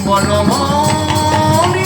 বলো মনি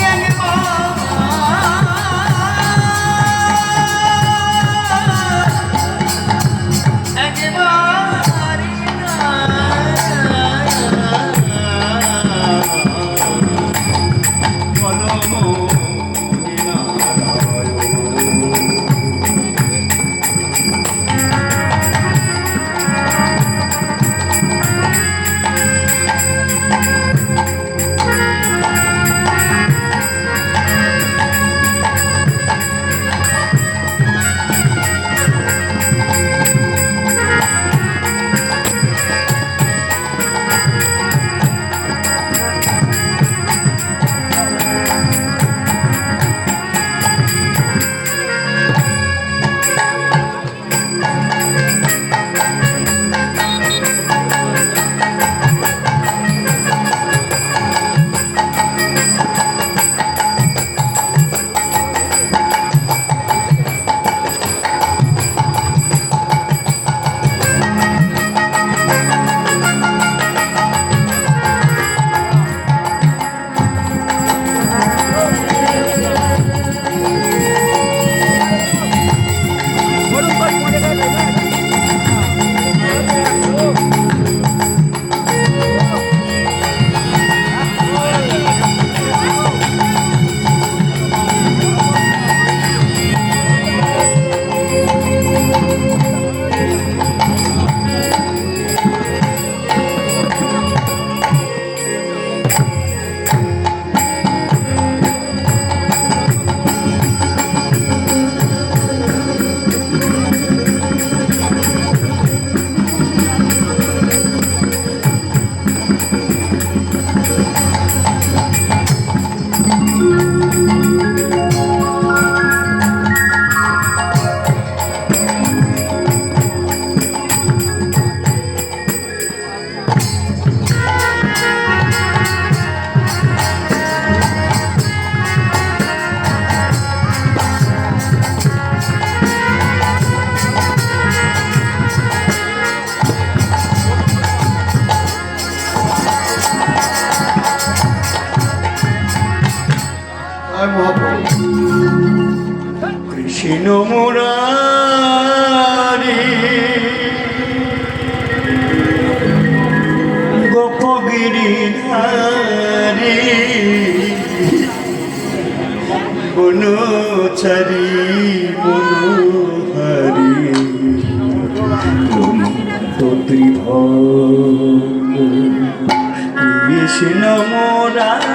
কৃষ্ণ মুরারি গোপগিরিধারি বনচারি বনহারি কৃষ্ণ মুরারি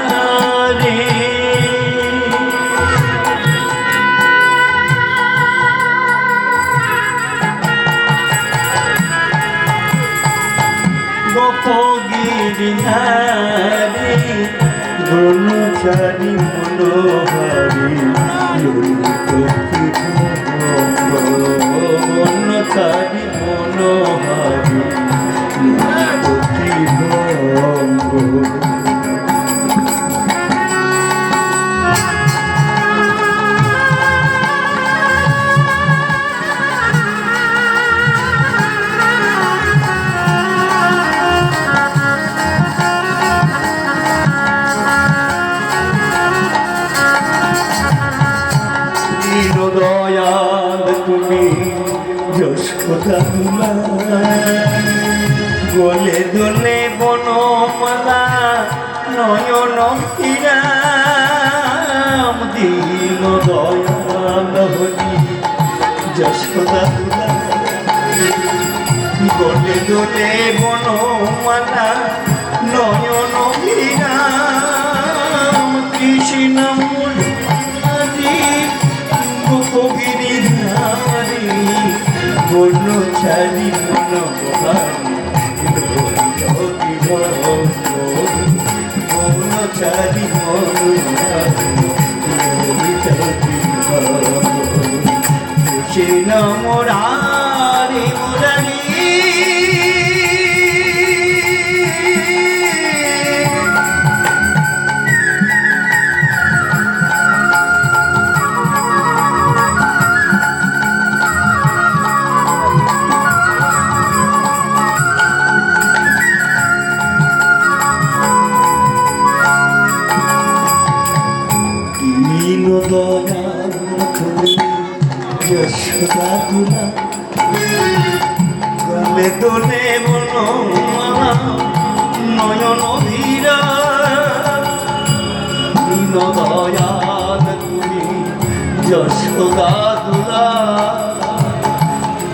গিরিধারি বনচারি মনোহারি বনচারি মনোহারি দয়াল তুমি যশোদা গলে দোলে বনমালা নয়ন হীরাম দিন দয়াল হরি যশোদা গলে দোলে বনমালা নয়ন হীরাম কৃষ্ণ গিরিধারি বনচারি বনচারি কৃষ্ণ মুরারি মুরারি যশোদা তুলা গলে দোলে বনমালা নয়ন ধীরা দীন দয়াল তুমি যশোদা তুলা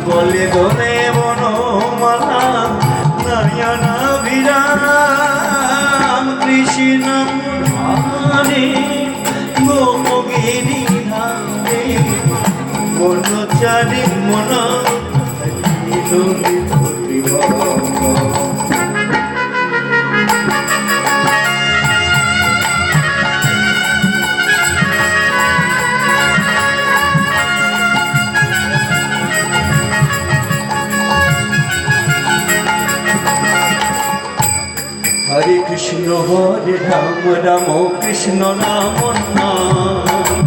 গলে দোলে বনমালা নয়ন বিরাম কৃষ্ণ হরে গোপগিরি ধারে বনচারী মন হরে কৃষ্ণ হরে রাম রাম কৃষ্ণ রাম নাম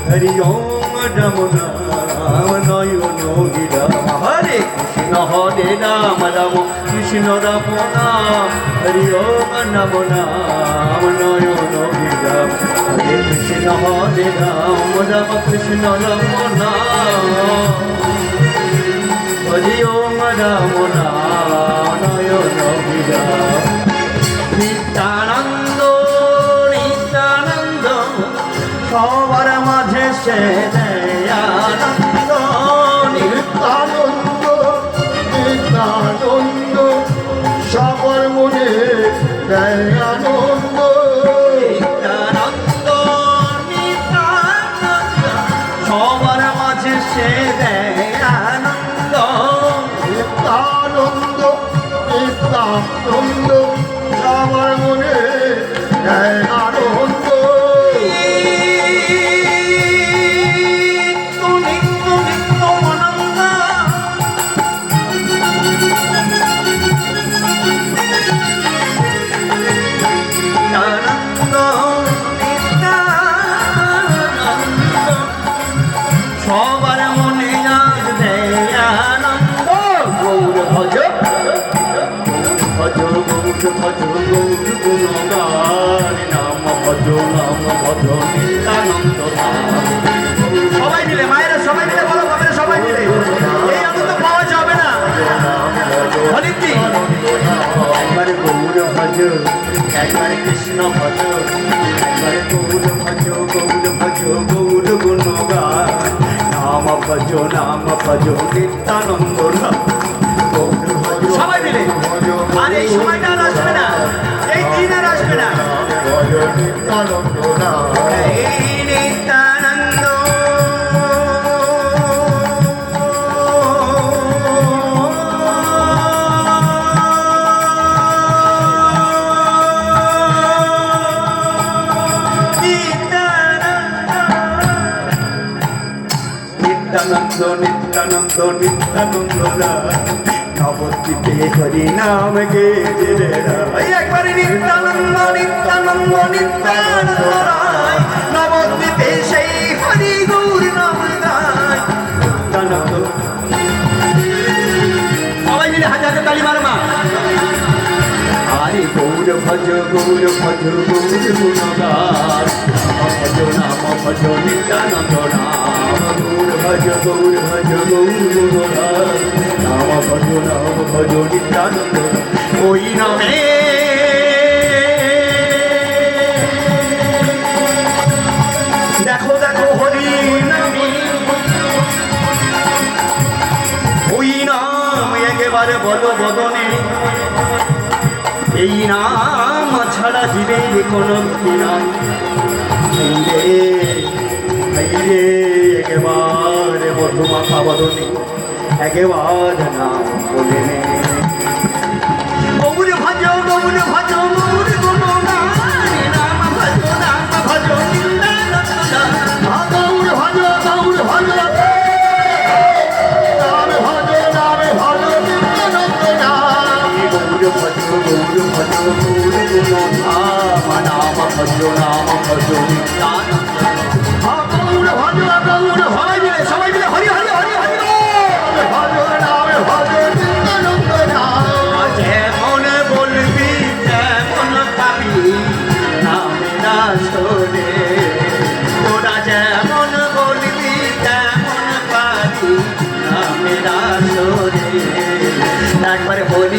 হরি ওম রাম নাম নয়ন বিরাম হরে কৃষ্ণ হরে রাম রাম কৃষ্ণ রাম নাম হরি ওম রাম নাম নয়ন বিরাম হরে কৃষ্ণ হরে রাম রাম কৃষ্ণ রাম নাম হরি ওম রাম নাম নয়ন বিরাম নিত্যানন্দ নিত্যানন্দ সবার মাঝে সে আনন্দ নিত্যানন্দ নিত্যানন্দ সবার মনে দেয় আনন্দ নিত্যানন্দ নিত্যানন্দ সবার মাঝে সে আনন্দ নিত্যানন্দ নিত্যানন্দ সবার মনে দেয় আনন্দ সবার মনে আজ দেয় আনন্দ গৌর ভজ ভজ গৌর ভজ গৌর গুণগান নাম ভজ নিত্যানন্দ সবাই মিলে মায়েরা সবাই মিলে বলো বাবারা সবাই মিলে এই আনন্দ পাওয়া যাবে না হরিতি একবারে গৌর ভজ একবারে কৃষ্ণ ভজ একবারে গৌর ভজ গৌর গুণগান নাম ভজ নিত্যানন্দ সবাই মিলে আর এই সময়টা আর আসবে না এই দিন আর আসবে না নিত্যানন্দ এই নিত্যানন্দ নিত্যানন্দ নিত্যানন্দ নিত্যানন্দ নবদ্বীপে হরি নাম গে একবারে নিত্যানন্দ নিত্যানন্দ নিত্যানন্দ রায় নবদ্বীপে সেই হরি গৌর নাম গায় নিত্যানন্দ সবাই মিলে হাজারে তালি মারমা আরে গৌর ভজ গৌর গুণগান নাম ভজ নিত্যানন্দ নাম গৌর ভজ গুণগান নাম ভজ নিত্যানন্দ ওই নামে দেখো দেখো হরি নামে ওই নাম একেবারে বলো বদনে এই নাম ছাড়া জীবের কোনো নাম রে একেবারে মধুমাখা বদনে একেবার নাম বলে নে গৌর ভজ গৌর ভজ গৌর গুণগান নাম ভজ নিত্যানন্দ গৌর ভজ গৌর ভজ নাম ভজ নিত্যানন্দ গৌর ভজ গৌর গুণধাম নাম ভজ নিত্যানন্দ গৌর ভজ গৌর সবাই মিলে হরি হরি হরি হরি ভজ নাম ভজ নিত্যানন্দ যেমন বলবি তেমন পাবি নামের আসরে তোরা যেমন বলবি তেমন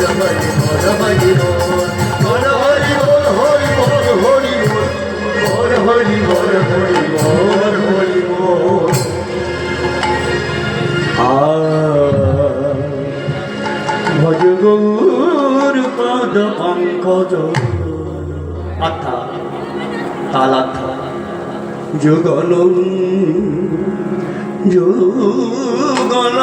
হরি বল হরি বল হরি বল হরি বল হরি বল হরি বল হরি বল ভজ গৌর পদ পঙ্কজ আত্মা তালাত্মা যুগল যুগল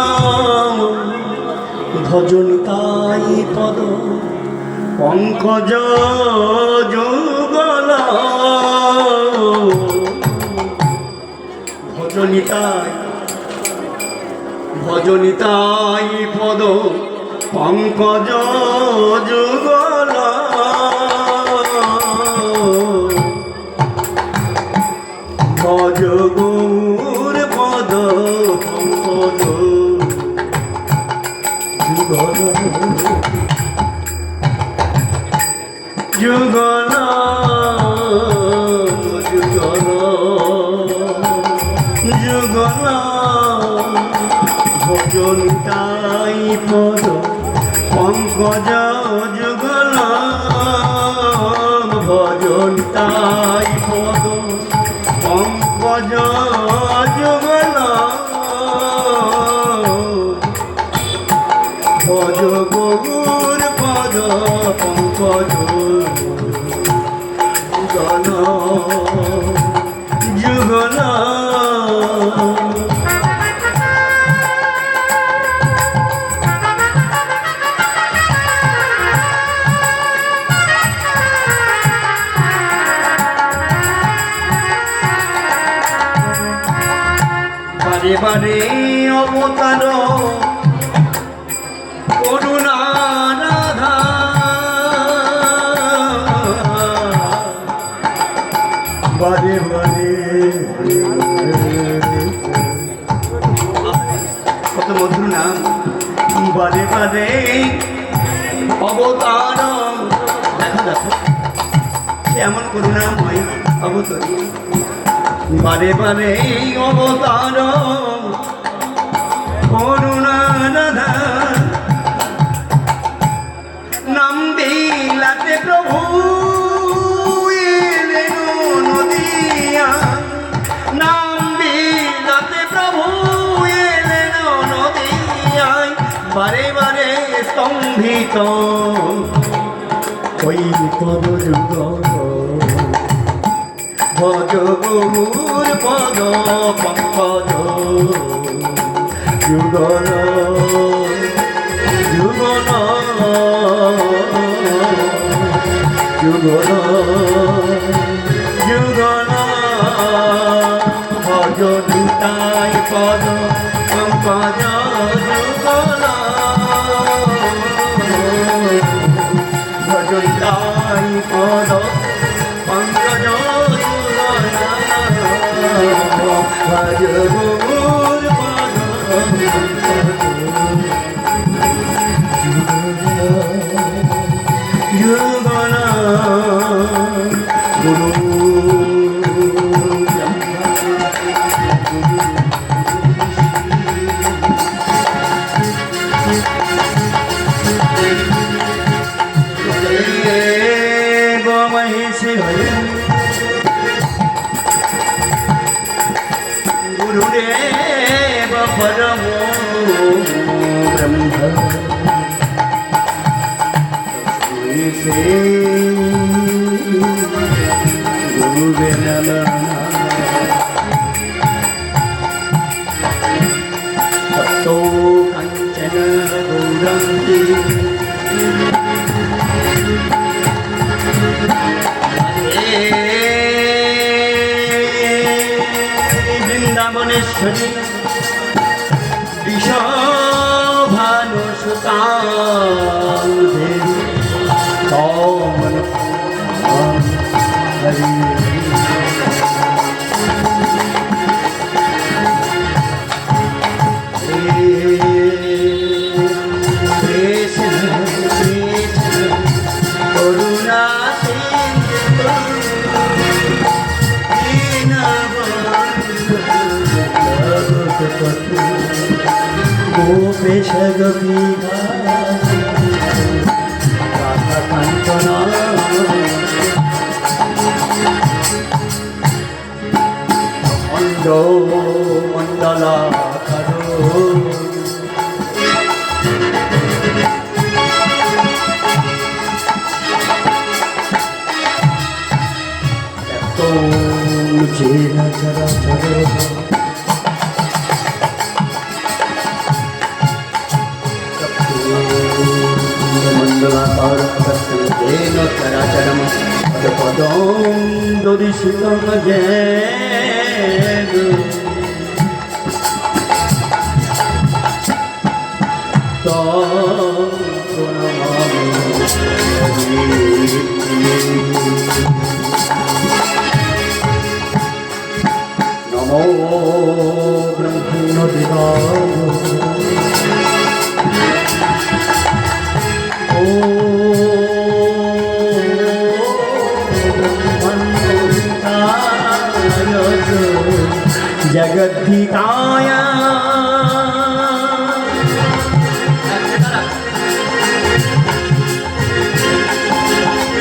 ভজন তাই পদ পঙ্কজ যুগল ভজনিতাই ভজনিতাই পদ পঙ্কজ যুগল ভজ গৌর পদ পঙ্কজ যুগল যুগল যুগল যুগল ভজন তাই পদ পঙ্কজ যুগল ভজন তাই পদ পঙ্কজ যুগল ভজ গৌর পদ পঙ্কজ যুগল যুগল বারে বারে অবতার করুণা রাধা বারে বারে কত মধুর নাম বারে বারে অবতার দেখো দেখো সে এমন করুণাময় অবতার বারে বারে অবতার করুণা রাধা নাম বিলাতে প্রভু এলেন নদিয়া নাম বিলাতে প্রভু এলেন নদিয়ায় বারে বারে স্তম্ভিত ওই পদ যুগল ভজ গৌর পদ পঙ্কজ যুগল যুগল যুগল যুগল ভজ নিতাই পদ পঙ্কজ যুগল ভজ নিতাই পদ পঙ্কজ ভজ গৌর পদ যুগল গুরু মহিষী হরি गुरुदेव परमो ब्रह्म से गुरुवे नमः ततो कंचन गौरंगी वृंदावनेश्वरी वृषभानुसुतां देवी कौमल हरि करुणा गोपेश गपीना कांचना मंडो मंडला करो तो मुझे न चरा चरो मंडलाकारं चराचरं पदपदं दर्शितं येन तं प्रणमामि नमो ब्रह्मणोऽधिकाय जगद्धिताय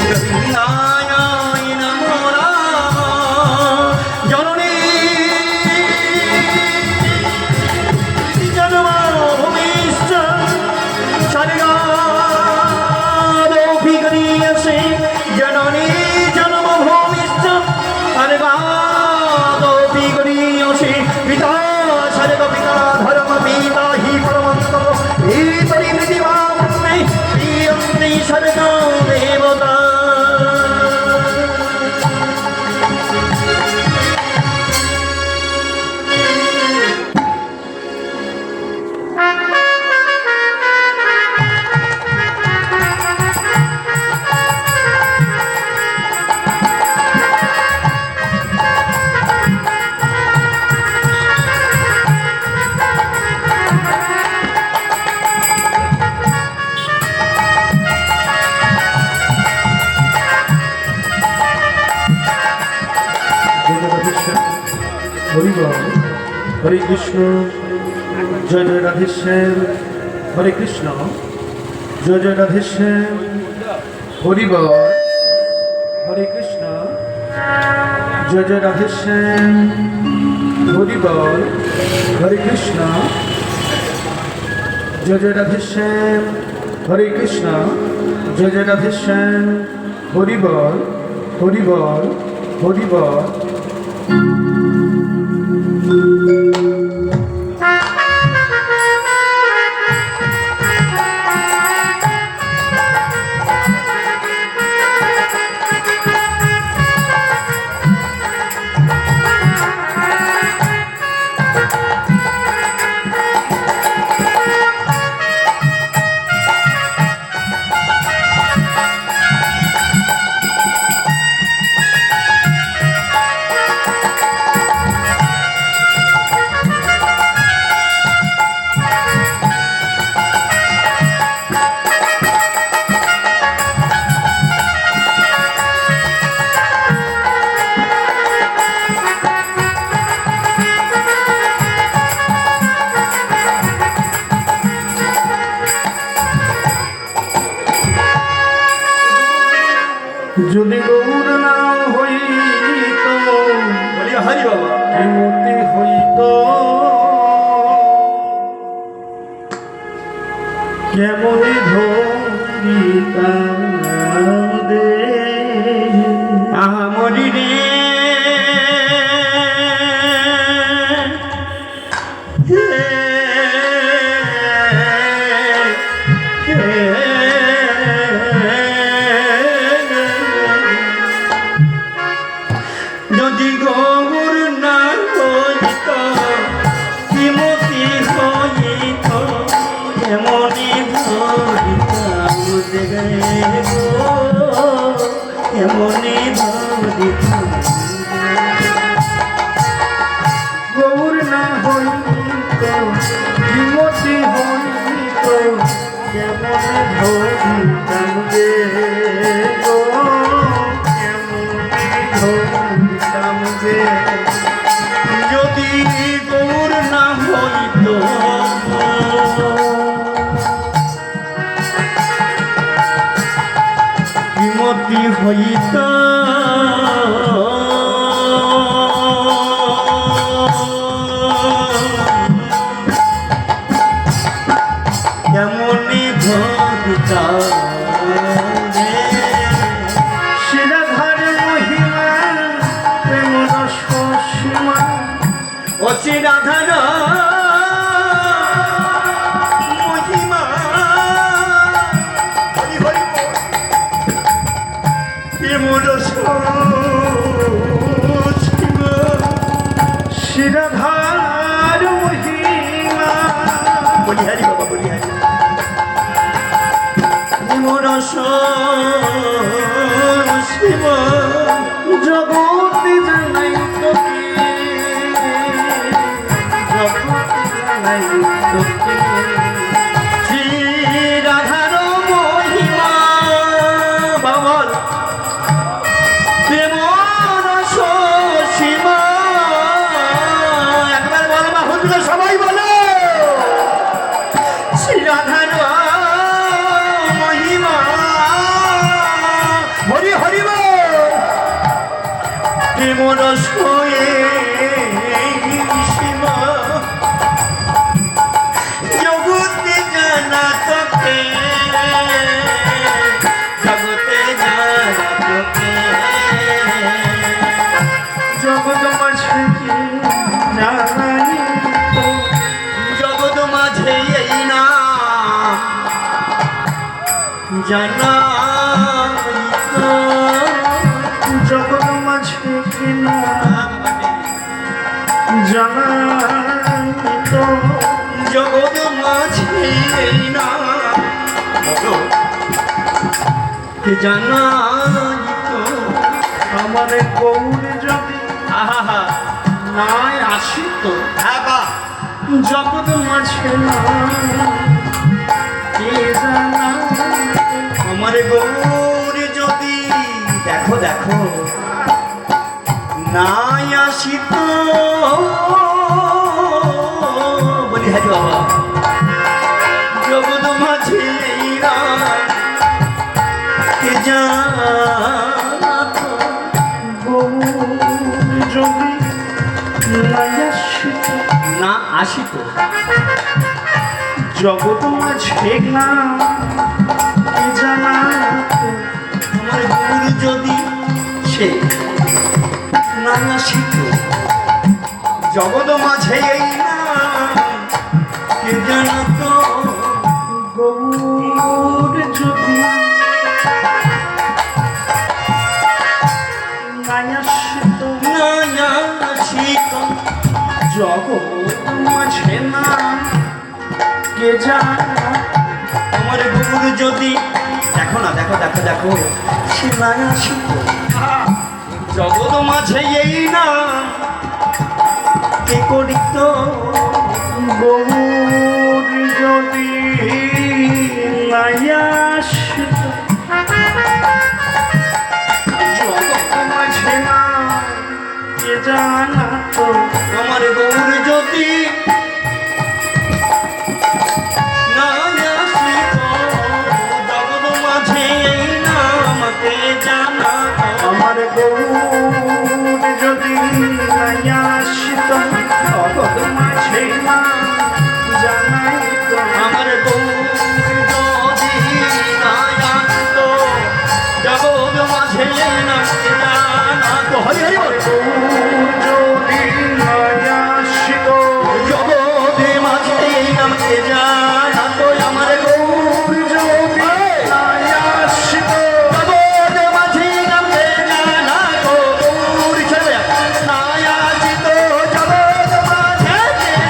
गोविन्दाय नमो जननी जन्मभूमिश्च स्वर्गादपि गरीयसे जननी जन्मभूमिश्च स्वर्गादपि गरीयसे पिता सर्व पिता धर्म पिता हि परमन्तम हे परिमृतिवामे प्रियन्ति सर्गा देवता हरे कृष्ण जय जय राधे श्याम हरे कृष्ण जय जय राधे श्याम हरि बोल हरे कृष्ण जय जय राधे श्याम हरि बोल हरे कृष्ण जय जय राधे श्याम हरे कृष्ण जय जय राधे श्याम हरि बोल हरि बोल हरि बोल যদি গৌর না হইত বলি হরি বাবা মতি হইত গে গো কেমনে ধরতাম গে যদি গৌর না হইতো বিমতি হইত কেমনি ধরতাম শিরাধার মহিমা প্রেম রস সীমা অচিরাধার মহিমা হরি হরি প্রেমর সীমা শিরাধার মহিমা বলিহারি বাবা বলিহারি প্রেমর সীমা জগতে জানাই তোকে জগতে জানাই তোকে শ্রী রাধার মহিমা বাবল প্রেমর সীমা একবার বলো বা হুজুর সবাই বলো শ্রী রাধার মহিমা হরি হরি বল প্রেমর সীমা জগতে জানা তোকে জগতে জানা তোকে জগৎ মাঝে জানাই তো জগৎ মাঝে এই না জানা জগৎ মাঝে কিনা জানাই তো জগৎ মাঝে এই না জানা আমার গৌর যদি আহা নাই আসিত হ্যাঁ বা জগৎ মাঝে না কে জানা আমার গৌর যদি দেখো দেখো নাই আসিত বলি হাজি বাবা জগৎ মাঝে এই না কে জানাত গৌর যদি নাই আসিত না আসিত জগৎ মাঝে না কে জানা আমার গৌর যদি সে না আসিত জগৎ মাঝে এই না কে জানাত গৌর যদি নাই আসিত না আসিত জগৎ মাঝে না কে জানা আমার গৌর যদি দেখো না দেখো দেখো দেখো সে না আসিত জগৎ মাঝে এই না কে করিত গৌর যদি নাই আসিত জগৎ মাঝে না কে জানা তো আমার গৌর যদি না আসিত জগৎ মাঝে এই না আমাকে জানা আমার গৌর যদি নাই আসিত জগৎ মাঝে না জানাই তো আমার গৌর যদি না আসিত জগৎ মাঝে এই না জানা তো হরি হরি বল। যদি নাই আসিত জগৎ মাঝে এই নামকে জানা তো আমার গৌর যদি নাই আসিত জগৎ মাঝে নামকে জানা তো গৌর ছেলে নাই আসিত জগৎ মাঝে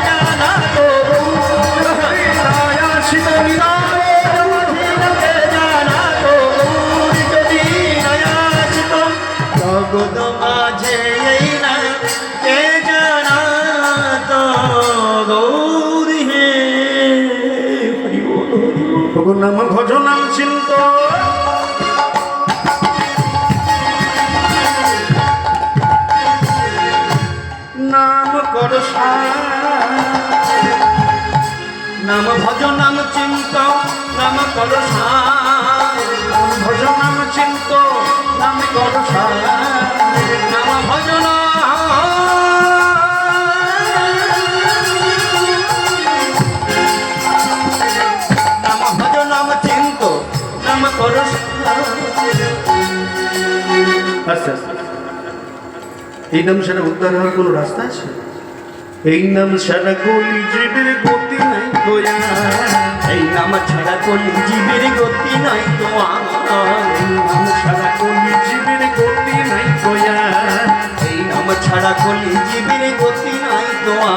জানা তো গৌর নাই আসিত জগৎ মাঝে নামকে জানা তো গৌর যদি নাই আসিত জগৎ মাঝে এই না কে জানা তো গৌর হে হরি বল হরি বল। নাম ভজ নাম চিন্ত নাম করো নাম ভজ নাম চিন্ত নাম করো নাম ভজ নাম চিন্ত নাম করো নাম ভজ নাম ভজ নাম চিন্ত নাম করো আচ্ছা এই নাম ছাড়া উদ্ধার হওয়ার কোনো রাস্তা আছে? এই নাম ছাড়া কলি জীবের গতি নাই তোয়া, এই নাম ছাড়া কলি জীবের গতি নাই তোয়া, এই নাম ছাড়া কলি জীবের গতি নাই তোয়া, এই নাম ছাড়া কলি জীবের গতি নাই তোয়া।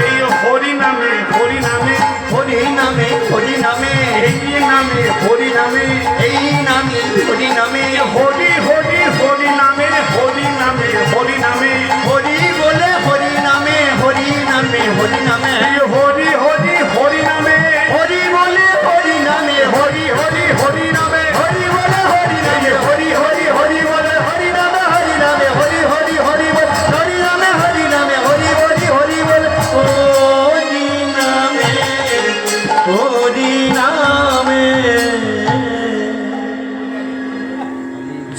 এই হরি নামে হরি নামে হরি নামে হরি নামে এই নামে হরি নামে এই নামে হরি নামে হরি হরি হরি নামে হরি নামে হরি নামে হরি বলে হরি নামে হরি নামে হরি নামে হরি হরি হরি নামে হরি বলে হরি নামে হরি হরি হরি নামে হরি বলে হরি নামে হরি হরি হরি বলে হরি নামে হরি নামে হরি হরি হরি বলে হরি নামে হরি নামে হরি হরি হরি বলে হরি নামে হরি নামে।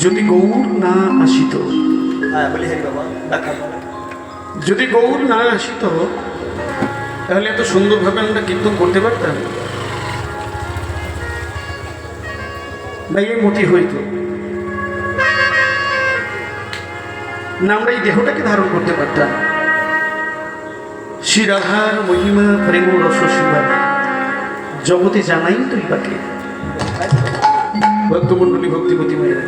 যদি গৌর না আসিত, হ্যাঁ বলি হ্যাঁ বাবা দেখা, যদি গৌর না আসিত তাহলে এত সুন্দরভাবে আমরা কীর্তন করতে পারতাম না? এই মতি হইত না, আমরা এই দেহটাকে ধারণ করতে পারতাম। শ্রীরাধার মহিমা প্রেম রস শিবা জগতে জানাই তুই বাকে। ভক্তমণ্ডলী ভক্তিপতি মায়েরা,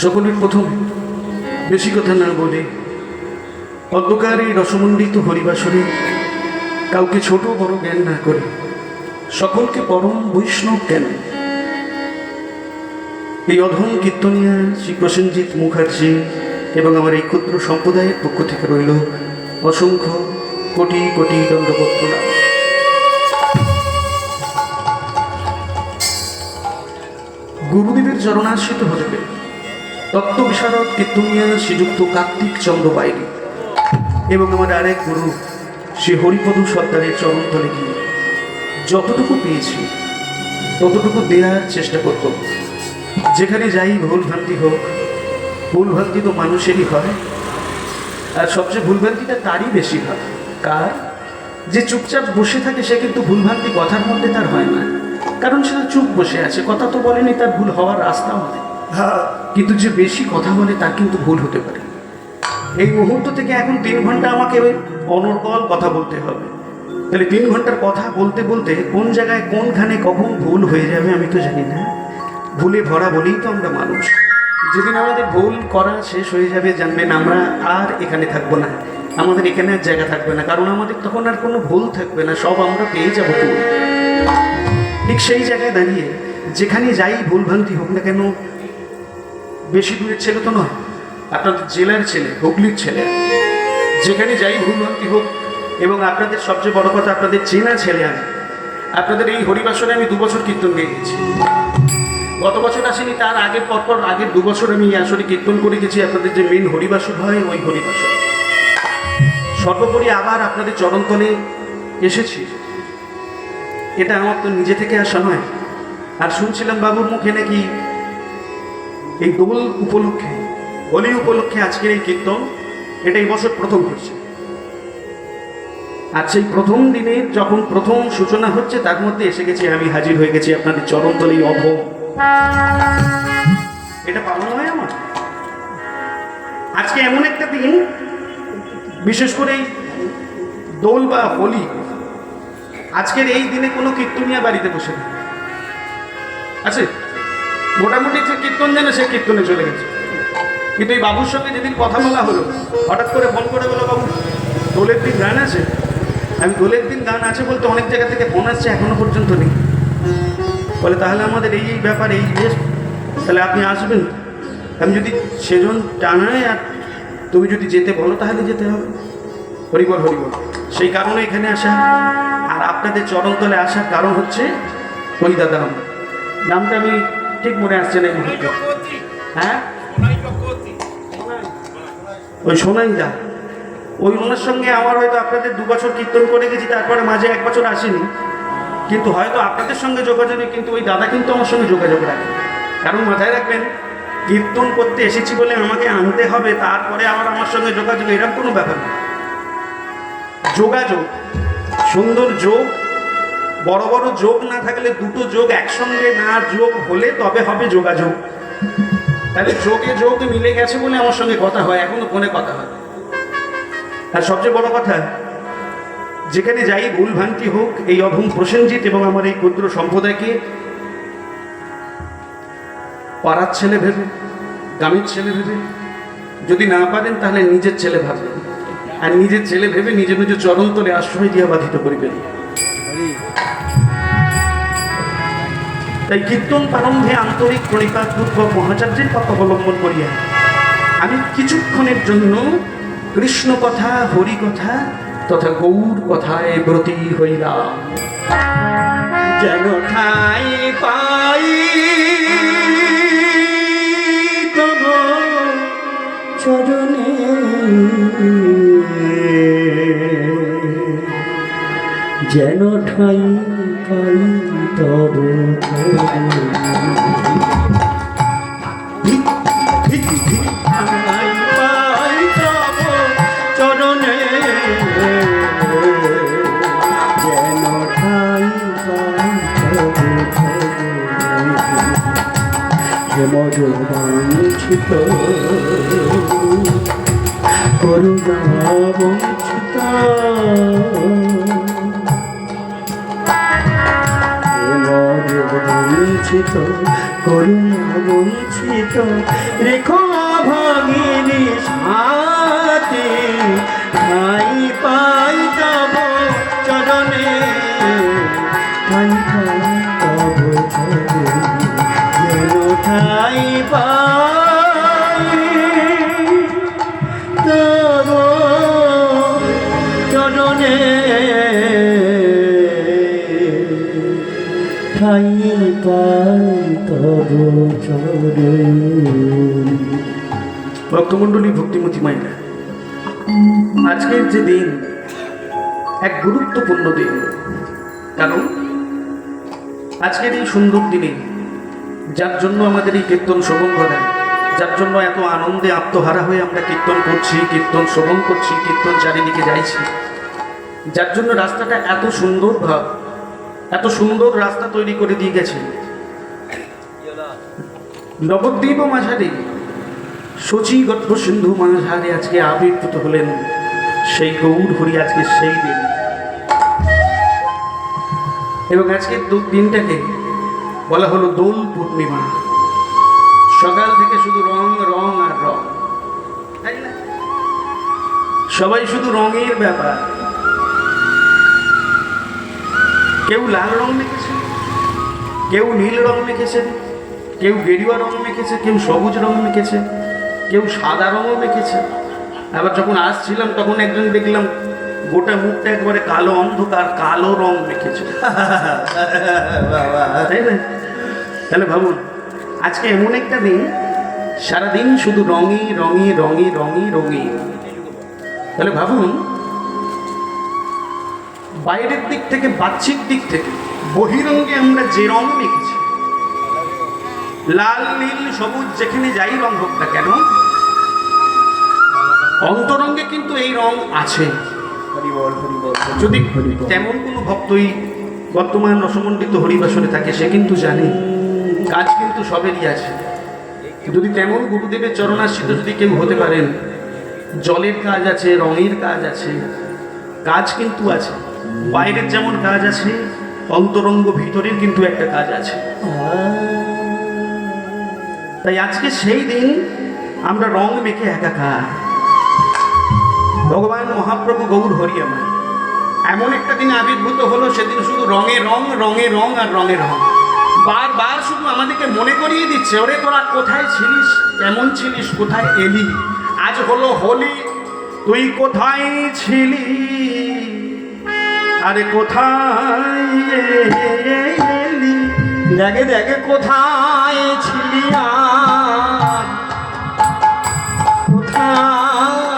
সকলের প্রথম বেশি কথা না বলে অন্ধকার এই রসমণ্ডিত হরিবাসরে কাউকে ছোট বড় জ্ঞান না করে সকলকে পরম বৈষ্ণব জ্ঞান এই অধম কীর্তনিয়া শ্রী প্রসেনজিৎ মুখার্জি এবং আমার এই ক্ষুদ্র সম্প্রদায়ের পক্ষ থেকে রইল অসংখ্য কোটি কোটি দণ্ডবত প্রণাম। গুরুদেবের চরণাশ্রিত হতে পেরে তত্ত্ব বিশারদ কীর্তনিয়া শ্রীযুক্ত কার্তিক চন্দ্র বাইরে এবং আমার আরেক গুরু শ্রী হরিপদ সর্দারের চরণতলে গিয়ে যতটুকু পেয়েছি ততটুকু দেওয়ার চেষ্টা করত। যেখানে যাই ভুলভ্রান্তি হোক, ভুলভ্রান্তি তো মানুষেরই হয়, আর সবচেয়ে ভুলভ্রান্তিটা তারই বেশি হয়। কার? যে চুপচাপ বসে থাকে সে কিন্তু ভুলভ্রান্তি কথার মধ্যে তার হয় না, কারণ সে চুপ বসে আছে, কথা তো বলেনি, তার ভুল হওয়ার রাস্তাও নেই। কিন্তু যে বেশি কথা বলে তার কিন্তু ভুল হতে পারে। এই মুহূর্ত থেকে এখন 3 ঘন্টা আমাকে অনর্গল কথা বলতে হবে, তাহলে 3 ঘন্টার কথা বলতে বলতে কোন জায়গায় কোনখানে কখন ভুল হয়ে যাবে আমি তো জানি না। ভুলে ভরা বলেই তো আমরা মানুষ। যেদিন আমাদের ভুল করা শেষ হয়ে যাবে জানবেন আমরা আর এখানে থাকবো না, আমাদের এখানে আর জায়গা থাকবে না, কারণ আমাদের তখন আর কোনো ভুল থাকবে না, সব আমরা পেয়ে যাবো ভুল। ঠিক সেই জায়গায় দাঁড়িয়ে যেখানে যাই ভুলভ্রান্তি হোক না কেন, বেশি দূরের ছেলে তো নয়, আপনাদের জেলার ছেলে, হুগলির ছেলে, যেখানে যাই ভুলভ্রান্তি হোক, এবং আপনাদের সবচেয়ে বড় কথা আপনাদের চেনা ছেলে আমি। আপনাদের এই হরিবাসরে আমি 2 বছর কীর্তন গেয়ে গেছি। গত বছর আসেনি, তার আগের পরপর আগের 2 বছর আমি এই আসরে কীর্তন করে গেছি। আপনাদের যে মেন হরিবাসর হয় ওই হরিবাসর, সর্বোপরি আবার আপনাদের চরণতলে এসেছি। এটা আমার তো নিজে থেকে আসা নয়। আর শুনছিলাম বাবুর মুখে নাকি এই দোল উপলক্ষে, হোলি উপলক্ষে আজকের এই কীর্তন, এটা এই বছর প্রথম হচ্ছে। আর সেই প্রথম দিনের যখন প্রথম সূচনা হচ্ছে তার মধ্যে এসে গেছি আমি, হাজির হয়ে গেছি আপনাদের চরণতলেই অধম। এটা পালন হয় আমার আজকে এমন একটা দিন, বিশেষ করে দোল বা হোলি, আজকের এই দিনে কোনো কীর্তনিয়া বাড়িতে বসে না আছে, মোটামুটি যে কীর্তন জানে সে কীর্তনে চলে গেছে। কিন্তু এই বাবুর সঙ্গে যেদিন কথা বলা হলো, হঠাৎ করে ফোন করে বলো, বাবু দোলের দিন গান আছে। আমি দোলের দিন গান আছে বলতে অনেক জায়গা থেকে ফোন আসছে, এখনো পর্যন্ত নেই। বলে তাহলে আমাদের এই ব্যাপার, এই বেশ, তাহলে আপনি আসবেন। আমি যদি সেজন টানায় আর তুমি যদি যেতে বলো তাহলে যেতে হবে। হরিবল হরিবল, সেই কারণে এখানে আসা। আর আপনাদের চরণতলে আসার কারণ হচ্ছে ওই দাদা, নামটা আমি ঠিক মনে আসছে না এই মুহূর্তে। হ্যাঁ ওই সোনাইদা, ওই ওনার সঙ্গে আমার হয়তো আপনাদের 2 বছর কীর্তন করে গেছি, তারপরে মাঝে 1 বছর আসেনি, কিন্তু হয়তো আপনাদের সঙ্গে যোগাযোগে কিন্তু ওই দাদা কিন্তু আমার সঙ্গে যোগাযোগ রাখে। কারণ মাথায় রাখবেন, কীর্তন করতে এসেছি বলে আমাকে আনতে হবে, তারপরে আবার আমার সঙ্গে যোগাযোগ, এরকম কোনো ব্যাপার না। যোগাযোগ, সুন্দর যোগ, বড় বড় যোগ না থাকলে, দুটো যোগ একসঙ্গে না যোগ হলে তবে হবে যোগাযোগ। তাহলে যোগে যোগ মিলে গেছে বলে আমার সঙ্গে কথা হয়, এখনো ফোনে কথা হয়। আর সবচেয়ে বড় কথা, যেখানে যাই ভুল ভ্রান্তি হোক, এই অধম প্রসেনজিৎ এবং আমার এই ক্ষুদ্র সম্প্রদায়কে পাড়ার ছেলে ভেবে, গ্রামের ছেলে ভেবে, যদি না পারেন তাহলে নিজের ছেলে ভাববেন, আর নিজের ছেলে ভেবে নিজে নিজে চরণ তলে আশ্রয় দিয়া বাধিত করিবেন। তাই কীর্তন প্রারম্ভে আন্তরিক প্রণিপাতপূর্বক মহাচার্যের পথ অবলম্বন করিয়া আমি কিছুক্ষণের জন্য কৃষ্ণ কথা, হরি কথা তথা গৌর কথায় ব্রতী হইলাম। যেন ঠাই পাই তব চরণে, যেন ঠাই পাই তব ঠাই পাই তব চরণে, যেন ঠাই পাই তব হেমর বাঞ্ছিত করুণা বঞ্চিত, বঞ্চিত করুণা বঞ্চিত রেখো ভাগিনী সাথে, ঠাই পাই তব চরণে, ঠাই পাই তব চরণে, যেন ঠাই পাই তব চরণে, ঠাই পাই তব চরণে। ভক্তমণ্ডলী, ভক্তিমতী মায়েরা, আজকের যে দিন এক গুরুত্বপূর্ণ দিন, কারণ আজকের এই সুন্দর দিনে যার জন্য আমাদের এই কীর্তন শ্রবণ করা, যার জন্য এত আনন্দে আত্মহারা হয়ে আমরা কীর্তন করছি, কীর্তন শ্রবণ করছি, কীর্তন চারিদিকে যাইছি, যার জন্য রাস্তাটা এত সুন্দর ভাব, এত সুন্দর রাস্তা তৈরি করে দিয়ে গেছে, নবদ্বীপ মাঝারে শচী গর্ভ সিন্ধু মাঝারে আজকে আবির্ভূত হলেন সেই গৌর হরি। আজকে সেই দিন, এবং আজকের দিনটাকে বলা হলো দোল পূর্ণিমা। সকাল থেকে শুধু রং রং আর রং, তাই না? সবাই শুধু রঙের ব্যাপার। কেউ লাল রং মেখেছে, কেউ নীল রং মেখেছে, কেউ গেরুয়া রং মেখেছে, কেউ সবুজ রং মেখেছে, কেউ সাদা রঙও মেখেছে। আবার যখন আসছিলাম তখন একজন দেখলাম গোটা মুখটা একবারে কালো, অন্ধকার কালো রং মেখেছে, তাই না? তাহলে ভাবুন, আজকে এমন একটা দিন, সারাদিন শুধু রঙে রঙে রঙে রঙে রঙে। তাহলে ভাবুন, বাইরের দিক থেকে, বাহ্যিক দিক থেকে, বহিরঙ্গে আমরা যে রং মেখেছি, লাল নীল সবুজ যেখানে যাই রং হোক না কেন, অন্তরঙ্গে কিন্তু এই রং আছে। যদি তেমন কোনো ভক্তই বর্তমান রসমণ্ডিত হরিবাসরে থাকে, সে কিন্তু জানে কাজ কিন্তু সবেরই আছে। যদি তেমন গুরুদেবের চরণাশ্রিত যদি কেউ হতে পারেন, জলের কাজ আছে, রঙের কাজ আছে, কাজ কিন্তু আছে। বাইরের যেমন কাজ আছে, অন্তরঙ্গ ভিতরের কিন্তু একটা কাজ আছে। তাই আজকে সেই দিন আমরা রং মেখে একাকার। ভগবান মহাপ্রভু গৌর হরি আমার এমন একটা দিনে আবির্ভূত হলো, সেদিন শুধু রঙে রং, রঙে রং আর রঙে রং। বারবার শুধু আমাদেরকে মনে করিয়ে দিচ্ছে, ওরে তোরা কোথায় ছিলিস, কেমন ছিলিস, কোথায় এলি? আজ হলো হোলি, তুই কোথায় ছিলি, আরে কোথায় এলি? দেখে দেখে কোথায় ছিলি, আর কোথায়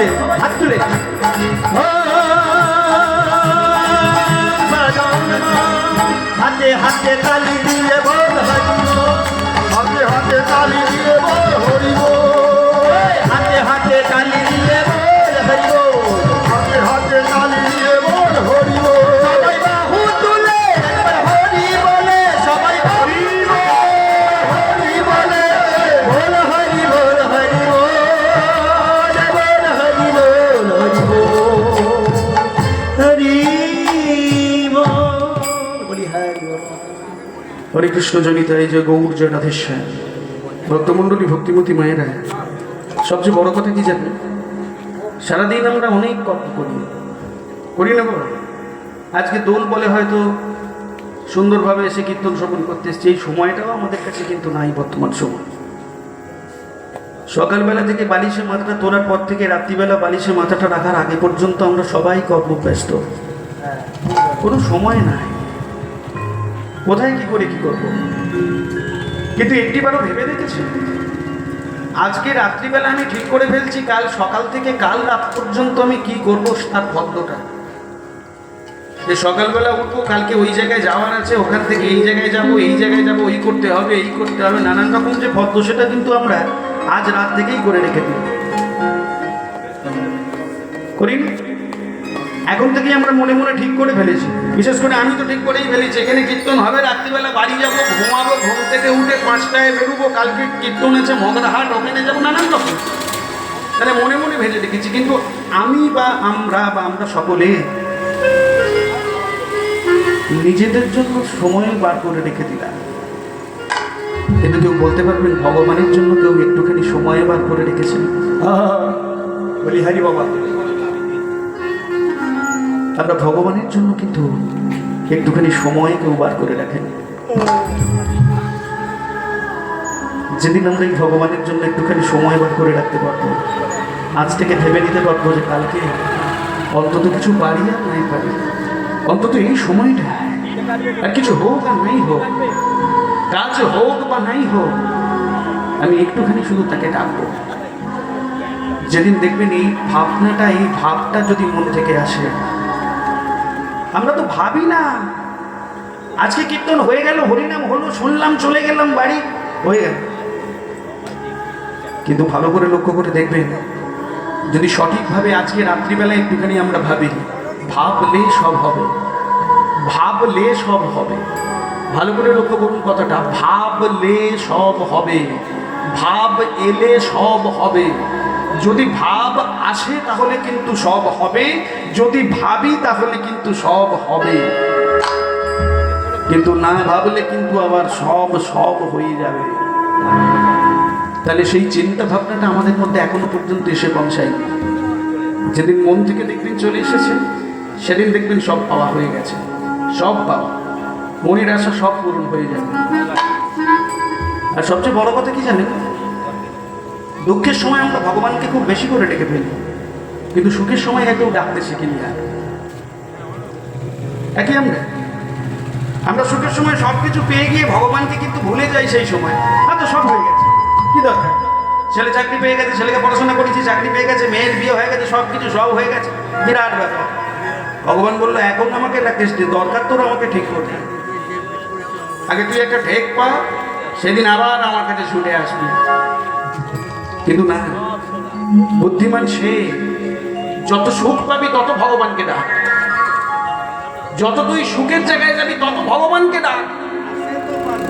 তুলে হাত তুলে হাতে হাতে তালি দিয়ে বল হরি বল, হাতে হাতে তালি দিয়ে বল হরি বল, হাতে হাতে তালি দিয়ে বল হরি বল, হাতে হাতে তালি দিয়ে বল হরি বল, সবাই বাহু তুলে একবার হরি বলে, সবাই হরি হরি বলে বল হরি বল হরি বল বল হরি বল হরি বল হরি বল বলি হরি বল। হরে কৃষ্ণ জনিতা এই যে গৌর জয় রাধেশ্যাম ভক্তমণ্ডলী ভক্তিমতী মায়েরা, সবচেয়ে বড় কথা কি জানেন? সারাদিন আমরা অনেক কর্ম করি না বলো? আজকে দোল বলে হয়তো সুন্দরভাবে এসে কীর্তন শ্রবণ করতে এসছে, এই সময়টাও আমাদের কাছে কিন্তু নাই বর্তমান সময়। সকালবেলা থেকে বালিশে মাথাটা তোলার পর থেকে রাত্রিবেলা বালিশে মাথাটা রাখার আগে পর্যন্ত আমরা সবাই কর্মব্যস্ত, কোনো সময় নাই কোথায় কি করে কি করব। কিন্তু একটিবারও ভেবে দেখেছি, আজকে রাত্রিবেলা আমি ঠিক করে ফেলছি কাল সকাল থেকে কাল রাত পর্যন্ত আমি কি করব তার ভদ্রটা, যে সকালবেলা উঠবো, কালকে ওই জায়গায় যাওয়ার আছে, ওখান থেকে এই জায়গায় যাব, এই জায়গায় যাব, এই করতে হবে, এই করতে হবে, নানান রকম যে ভদ্র সেটা কিন্তু আমরা আজ রাত থেকেই করে রেখে দিই, করি না? এখন থেকেই আমরা মনে মনে ঠিক করে ফেলেছি, বিশেষ করে আমি তো ঠিক করেই ফেলেছি এখানে কীর্তন হবে, রাত্রিবেলা বাড়ি যাব, ঘুমাবো, ঘুম থেকে উঠে 5টায় বেরোবো, কালকে কীর্তন আছে মগরাহাট, ওখানে যাবো, নানান রকম তাহলে মনে মনে ভেবে রেখেছি। কিন্তু আমি বা আমরা সকলে নিজেদের জন্য সময় বার করে রেখে দিলাম, কিন্তু কেউ বলতে পারবেন ভগবানের জন্য কেউ একটুখানি সময় বার করে রেখেছেন? বলি হরি বাবা। আমরা ভগবানের জন্য কিন্তু একটুখানি সময় কেউ বার করে রাখেন। যেদিন আমরা এই ভগবানের জন্য একটুখানি সময় বার করে রাখতে পারবো, আজ থেকে ভেবে নিতে পারবো যে কালকে অন্তত কিছু পারি আর নাই পারি, অন্তত এই সময়টা আর কিছু হোক আর নাই হোক, কাজ হোক বা নাই হোক, আমি একটুখানি শুধু তাকে ডাকবো। যেদিন দেখবেন এই ভাবটা যদি মন থেকে আসে, আমরা তো ভাবি না, আজকে কীর্তন হয়ে গেল, হরিনাম হলো, শুনলাম, চলে গেলাম বাড়ি, হয়ে গেল। কিন্তু ভালো করে লক্ষ্য করে দেখবেন, যদি সঠিকভাবে আজকে রাত্রিবেলা একটুখানি আমরা ভাবি, ভাবলে সব হবে, ভাবলে সব হবে। ভালো করে লক্ষ্য করুন কথাটা, ভাবলে সব হবে, ভাব এলে সব হবে। যদি ভাব আসে তাহলে কিন্তু সব হবে, যদি ভাবি তাহলে কিন্তু সব হবে, কিন্তু না ভাবলে কিন্তু আবার সব হয়ে যাবে। তাহলে সেই চিন্তা ভাবনাটা আমাদের মধ্যে এখনো পর্যন্ত এসে পৌঁছায়নি। যেদিন মন থেকে দেখবেন চলে এসেছে, সেদিন দেখবেন সব পাওয়া হয়ে গেছে, সব পাওয়া, মনের আশা সব পূরণ হয়ে যাবে। আর সবচেয়ে বড় কথা কি জানেন? দুঃখের সময় আমরা ভগবানকে খুব বেশি করে ডেকে ফেলি, কিন্তু সুখের সময় কেউ ডাকতে শিখিনি। একই আমরা সুখের সময় সবকিছু পেয়ে গিয়ে ভগবানকে কিন্তু ভুলে যাই। সেই সময় তো সব হয়ে গেছে, কি দরকার? ছেলে চাকরি পেয়ে গেছে, ছেলেকে পড়াশোনা করেছি, চাকরি পেয়ে গেছে, মেয়ের বিয়ে হয়ে গেছে, সব হয়ে গেছে, বিরাট ব্যাপার। ভগবান বললো এখন আমাকে ডাকিস, দরকার তোর আমাকে ঠিক করতে, আগে তুই একটা ঠেক পা, সেদিন আবার আমার কাছে ছুটে আসবি। কিন্তু না, বুদ্ধিমান সে যত সুখ পাবি তত ভগবানকে ডাক, যত তুই সুখের জায়গায় যাবি তত ভগবানকে ডাক।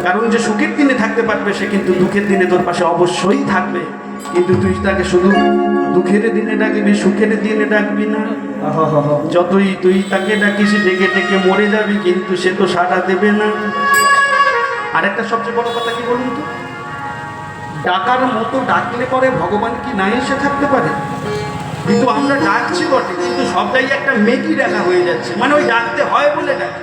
কারণ যে সুখের দিনে থাকতে পারবে সে কিন্তু দুঃখের দিনে তোর পাশে অবশ্যই থাকবে, কিন্তু তুই তাকে শুধু দুঃখের দিনে ডাকবি, সুখের দিনে ডাকবি না। যতই তুই তাকে ডাকিস ডেকে ডেকে মরে যাবি, কিন্তু সে তো সাড়া দেবে না। আরেকটা সবচেয়ে বড় কথা কি বলুন তো, ডাকার মতো ডাকলে পরে ভগবান কি না এসে থাকতে পারে? কিন্তু আমরা ডাকছি বটে, কিন্তু সব জায়গায় একটা মেকি ডাকা হয়ে যাচ্ছে, মানে ওই ডাকতে হয় বলে ডাকে।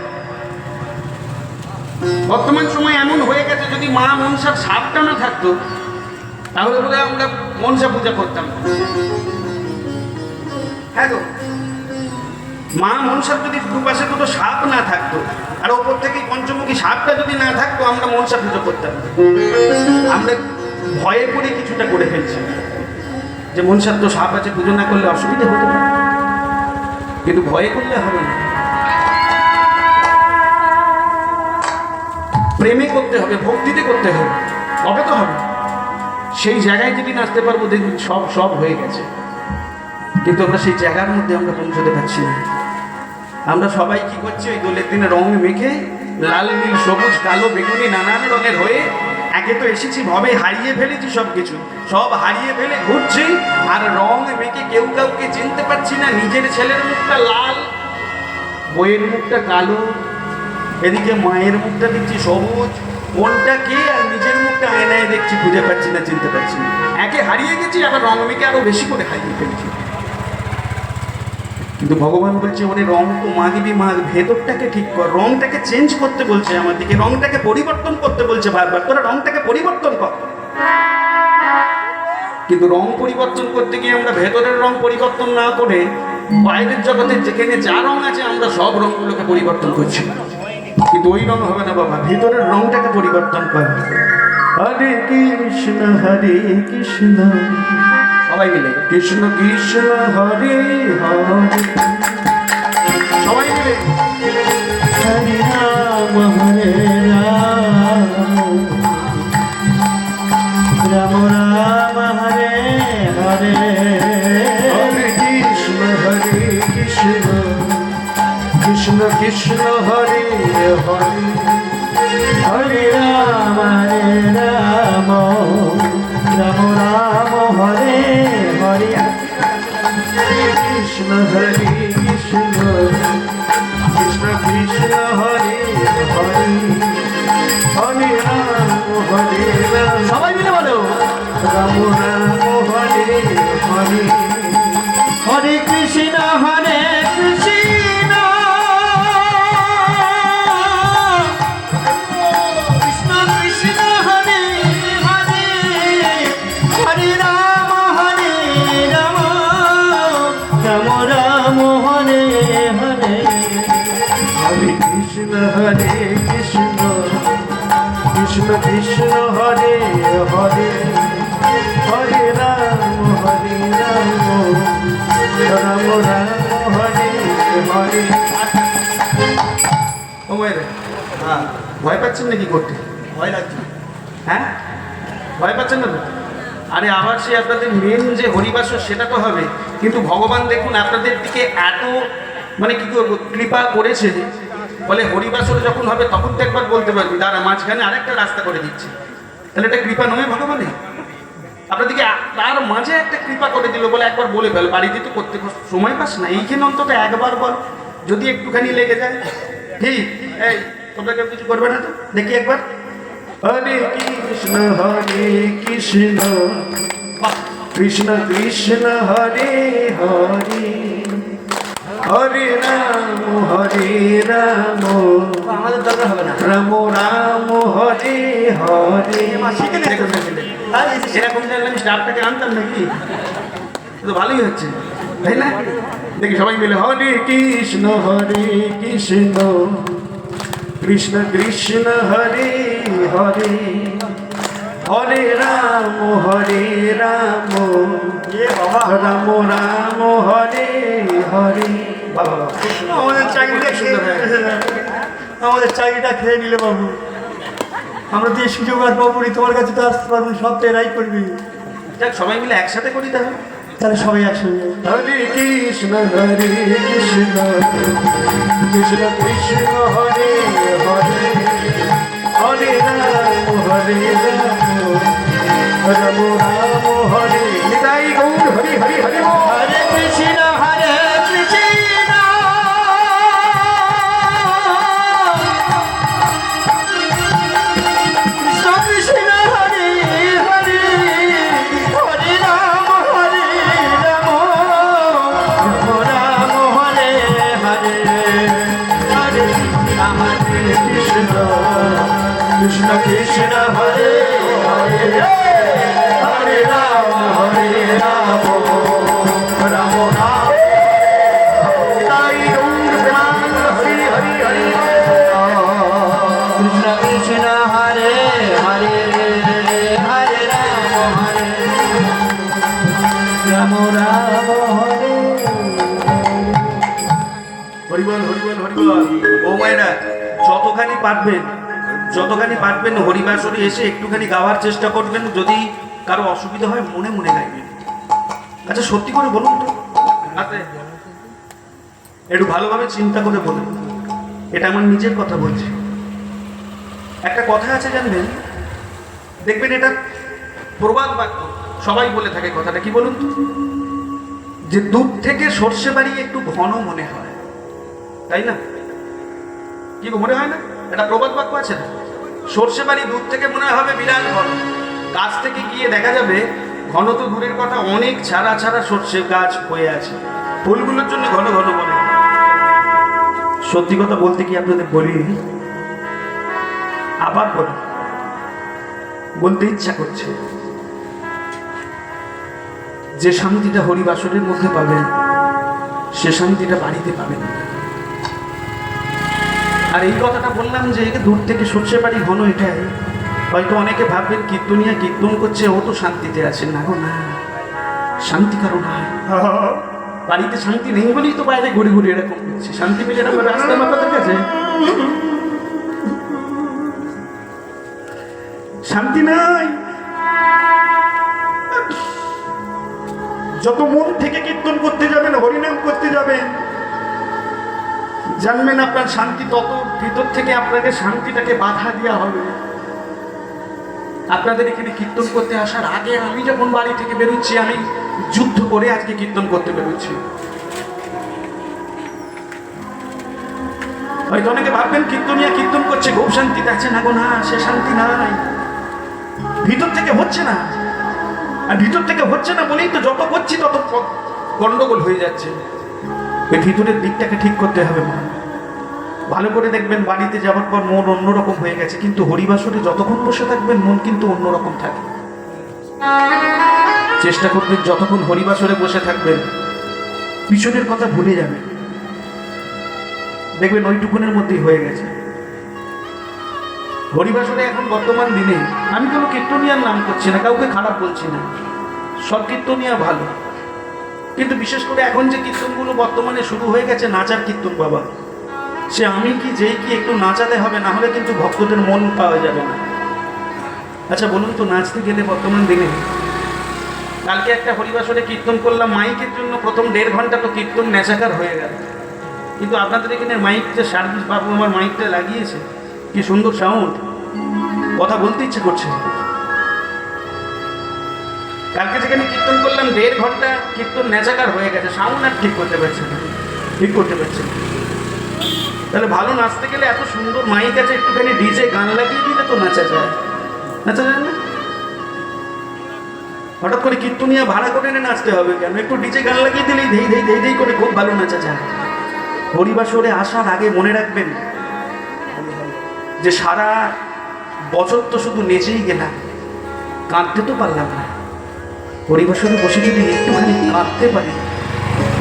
বর্তমান সময় এমন হয়ে গেছে, যদি মা মনসার সাপটা না থাকতো তাহলে বলে আমরা মনসা পূজা করতাম। হ্যাঁ গো, মা মনসার যদি দুপাশে দুটো সাপ না থাকতো আর ওপর থেকে পঞ্চমুখী সাপটা যদি না থাকতো, আমরা মনসা পুজো করতাম। আমরা ভয়ে করে কিছুটা করে ফেলছি, যে মনসার তো সাপ আছে, পুজো না করলে অসুবিধা হতে পারে, কিন্তু ভয়ে করলে হবে না। প্রেমে করতে হবে, ভক্তিতে করতে হবে, তবে তো হবে। সেই জায়গায় যদি নাচতে পারবো দেখুন সব সব হয়ে গেছে, কিন্তু আমরা সেই জায়গার মধ্যে আমরা পৌঁছতে পারছি না। আমরা সবাই কি করছি, ওই দোলের দিনে রং মেখে লাল নীল সবুজ কালো বেগুনি নানান রঙের হয়ে একে তো এসেছি ভবে, হারিয়ে ফেলেছি সব কিছু, সব হারিয়ে ফেলে ঘুরছি আর রং মেখে কেউ কাউকে চিনতে পারছি না। নিজের ছেলের মুখটা লাল, বইয়ের মুখটা কালো, এদিকে মায়ের মুখটা দেখছি সবুজ, কোনটা কে আর নিজের মুখটা আয়নায় দেখছি, খুঁজে পাচ্ছি না, চিনতে পারছি না। একে হারিয়ে গেছি, আবার রং মেখে আরো বেশি করে হারিয়ে ফেলছি। কিন্তু ভগবান বলছে ওরে রং তো মাগবি মাগ, ভেতরটাকে ঠিক কর, রংটাকে চেঞ্জ করতে বলছে আমাদেরকে, রংটাকে পরিবর্তন করতে বলছে বারবার, তোরা রংটাকে পরিবর্তন কর। কিন্তু রং পরিবর্তন করতে গিয়ে আমরা ভেতরের রং পরিবর্তন না করে বাইরের জগতে যেখানে যা রং আছে আমরা সব রংগুলোকে পরিবর্তন করছি, কিন্তু ওই রং হবে না বাবা, ভেতরের রংটাকে পরিবর্তন কর। হরে কৃষ্ণ হরে কৃষ্ণ, সবাই মিলে কৃষ্ণ কৃষ্ণ হরে হরে, সবাই মিলে হরে রাম হরে রাম, রাম রাম হরে হরে, হরে কৃষ্ণ হরে কৃষ্ণ, কৃষ্ণ কৃষ্ণ হরে হরে, হরে রাম রাম, রাম রাম হরে হরে, কৃষ্ণ হরে কৃষ্ণ, কৃষ্ণ কৃষ্ণ হরে হরে, হরে রাম হরে রাম, সবাই মিলে বলো রাম রাম হরে হরে, হরে কৃষ্ণ হরে কৃষ্ণ, কৃষ্ণ কৃষ্ণ হরে হরে, হরে রাম রাম, রাম রাম হরে হরে, হরে কৃষ্ণ হরে কৃষ্ণ, কৃষ্ণ কৃষ্ণ হরে হরে, হরে রাম রাম, রাম রাম হরে হরে। ও মায়ের, হ্যাঁ ভয় পাচ্ছেন নাকি করতে? ভয় লাগছে। হ্যাঁ ভয় পাচ্ছেন না তো? আরে আবার সে আপনাদের মেন যে হরিবাসর সেটা তো হবে, কিন্তু ভগবান দেখুন আপনাদের দিকে এত মানে কি করবো কৃপা করেছে, বলে হরিবাসর যখন হবে তখন তো একবার বলতে পারবি দাঁড়া মাঝখানে আরেকটা রাস্তা করে দিচ্ছি, তাহলে এটা কৃপা নয় ভগবানের? আপনাদেরকে তার মাঝে একটা কৃপা করে দিল বলে একবার বলে ফেল, বাড়িতে তো করতে সময় পাস না, এইখানে অন্তত একবার বল, যদি একটুখানি লেগে যায়। ঠিক এই তোমরা কেউ কিছু করবে না তো, দেখি একবার। হরে কৃষ্ণ হরে কৃষ্ণ, কৃষ্ণ কৃষ্ণ হরে হরে, হরে রাম রাম, আমাদের দরকার হবে না। রাম রাম হরে হরে, শিখে দেখুন সেরকম জানলে আমি স্টাফটাকে আনতাম নাকি, তো ভালোই হচ্ছে তাই না? দেখি সবাই মিলে হরে কৃষ্ণ হরে কৃষ্ণ, কৃষ্ণ কৃষ্ণ হরে হরে, হরে রাম রাম, রাম রাম হরে হরে। বাবা আমাদের চাকরিটা খেয়ে আমাদের চাকরিটা খেয়ে নিলে বাবু, আমরা তো এই সুযোগ আর পাবো নি, তোমার কাছে তো আসতে পারবো, সব তো এরাই করবি। যাক সবাই মিলে একসাথে করি তাহলে। তাহলে সবাই একসঙ্গে। হরে কৃষ্ণ হরে কৃষ্ণ, কৃষ্ণ কৃষ্ণ হরে হরে, হরে রাম রাম, রাম রাম হরে, নিতাই গৌর হরি হরি হরি, হরে কৃষ্ণ হরে কৃষ্ণ, কৃষ্ণ কৃষ্ণ হরে হরে, হরে রাম রাম, রাম হরে হরে, হরে কৃষ্ণ কৃষ্ণ কৃষ্ণ হরে হরে, হরে রাম রাম, রাম রাম তাই রাম হরি হরি হরি, কৃষ্ণ কৃষ্ণ হরে হরে, হরে রাম যতখানি পারবেন হরিবাসরে এসে একটুখানি গাওয়ার চেষ্টা করবেন। যদি কারো অসুবিধা হয় মনে মনে গাইবেন। আচ্ছা সত্যি করে বলুন তো, আচ্ছা একটু ভালোভাবে চিন্তা করে বলুন, এটা আমার নিজের কথা বলছি। একটা কথা আছে জানবেন, দেখবেন এটা প্রবাদ বাক্য, সবাই বলে থাকে কথাটা, কি বলুন তো, যে দূর থেকে সর্ষে বাড়ি একটু ঘন মনে হয়, তাই না? কি মনে হয় না? এটা প্রবাদ বাক্য আছে না? সর্ষে বাড়ি দূর থেকে মনে হবে বিরাট ঘন, গাছ থেকে গিয়ে দেখা যাবে ঘন তো দূরের কথা, অনেক ছাড়া ছাড়া সর্ষে গাছ হয়ে আছে, ফুলগুলোর জন্য ঘন ঘন মনে হয়। সত্যি কথা বলতে কি আপনাদের বলি, আবার বলতে ইচ্ছা করছে, যে শান্তিটা হরিবাসরের মধ্যে পাবেন সে শান্তিটা বাড়িতে পাবেন না। আর এই কথাটা বললাম যে দূর থেকে সর্ষে বাড়ি ঘন, এটাই হয়তো অনেকে ভাববেন কীর্তনিয়া কীর্তন করছে, ও তো শান্তিতে আছে। না গো না, শান্তি কারো না, বাড়িতে শান্তি নেই বলেই তো বাইরে ঘুরে ঘুরে এরকম করছে। শান্তি পেলে এরকম রাস্তার মাথাতে গেছে, শান্তি নাই। যত মন থেকে কীর্তন করতে যাবেন, হরিনাম করতে যাবেন, জানবেন আপনার শান্তি তত ভিতর থেকে আপনাকে শান্তিটাকে বাধা দেওয়া হবে। আপনাদের এখানে কীর্তন করতে আসার আগে আমি যখন বাড়ি থেকে বেরোচ্ছি, আমি যুদ্ধ করে আজকে কীর্তন করতে বেরোচ্ছি। হয়তো অনেকে ভাববেন কীর্তনিয়া কীর্তন করছে খুব শান্তিতে আছে। না গো না, সে শান্তি নাই, ভিতর থেকে হচ্ছে না। আর ভিতর থেকে হচ্ছে না বলেই তো যত করছি তত গন্ডগোল হয়ে যাচ্ছে। ওই ভিতরের দিকটাকে ঠিক করতে হবে। ভালো করে দেখবেন বাড়িতে যাওয়ার পর মন অন্যরকম হয়ে গেছে, কিন্তু হরিবাসরে যতক্ষণ বসে থাকবেন মন কিন্তু অন্যরকম থাকে। চেষ্টা করবেন যতক্ষণ হরিবাসরে বসে থাকবেন পিছনের কথা ভুলে যাবেন, দেখবেন ওইটুকুনের মধ্যেই হয়ে গেছে। হরিবাসরে এখন বর্তমান দিনে আমি কোনো কীর্তনিয়ার নাম করছি না, কাউকে খারাপ বলছি না, সব কীর্তনিয়া ভালো, কিন্তু বিশেষ করে এখন যে কীর্তনগুলো বর্তমানে শুরু হয়ে গেছে, নাচার কীর্তন বাবা, সে আমি কি যেই কি একটু নাচাতে হবে, না হলে কিন্তু ভক্তদের মন পাওয়া যাবে না। আচ্ছা বলুন তো, নাচতে গেলে বর্তমান দিনে, কালকে একটা হরিবাসরে কীর্তন করলাম, মাইকের জন্য প্রথম 1.5 ঘন্টা তো কীর্তন নেশাকার হয়ে গেল। কিন্তু আপনাদের এখানে মাইক যে সার্ভিস বাবু আমার মাইকটা লাগিয়েছে, কি সুন্দর সাউন্ড, কথা বলতে ইচ্ছে করছে। কালকে যেখানে কীর্তন করলাম 1.5 ঘন্টা কীর্তন নেশাকার হয়ে গেছে, সাউন্ড আর ঠিক করতে পারছে না। তাহলে ভালো নাচতে গেলে এত সুন্দর মাইক আছে, একটুখানি ডিজে গান লাগিয়ে দিলে তো নাচা যায় না? হঠাৎ করে কীর্তনিয়া ভাড়া করে এনে নাচতে হবে কেন? একটু ডিজে গান লাগিয়ে দিলেই ধেই ধেই ধেই ধেই করে খুব ভালো নাচা যায়। হরিবাসরে আসার আগে মনে রাখবেন যে সারা বছর তো শুধু নেচেই গেলাম, কাঁদতে তো পারলাম না। হরিবাসরে বসে যদি একটুখানি কাঁদতে পারি,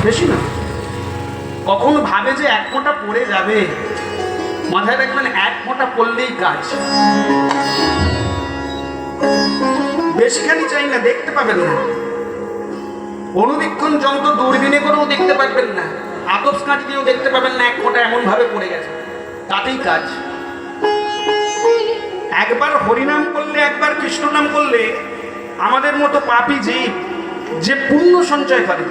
বেশি না, কখনো ভাবে যে 1 ফোঁটা পড়ে যাবে, মাথায় রাখবেন 1 ফোঁটা পড়লেই কাজ, বেশিখানি চাই না, দেখতে পাবেন না। অনুবীক্ষণ যন্ত্র দূরবীনে করেও দেখতে পারবেন না, আতপ কাঁচ দিয়েও দেখতে পাবেন না 1 ফোঁটা এমন ভাবে পড়ে গেছে, তাতেই কাজ। একবার হরিনাম করলে, একবার কৃষ্ণ নাম করলে আমাদের মতো পাপী জীব যে পুণ্য সঞ্চয় করে,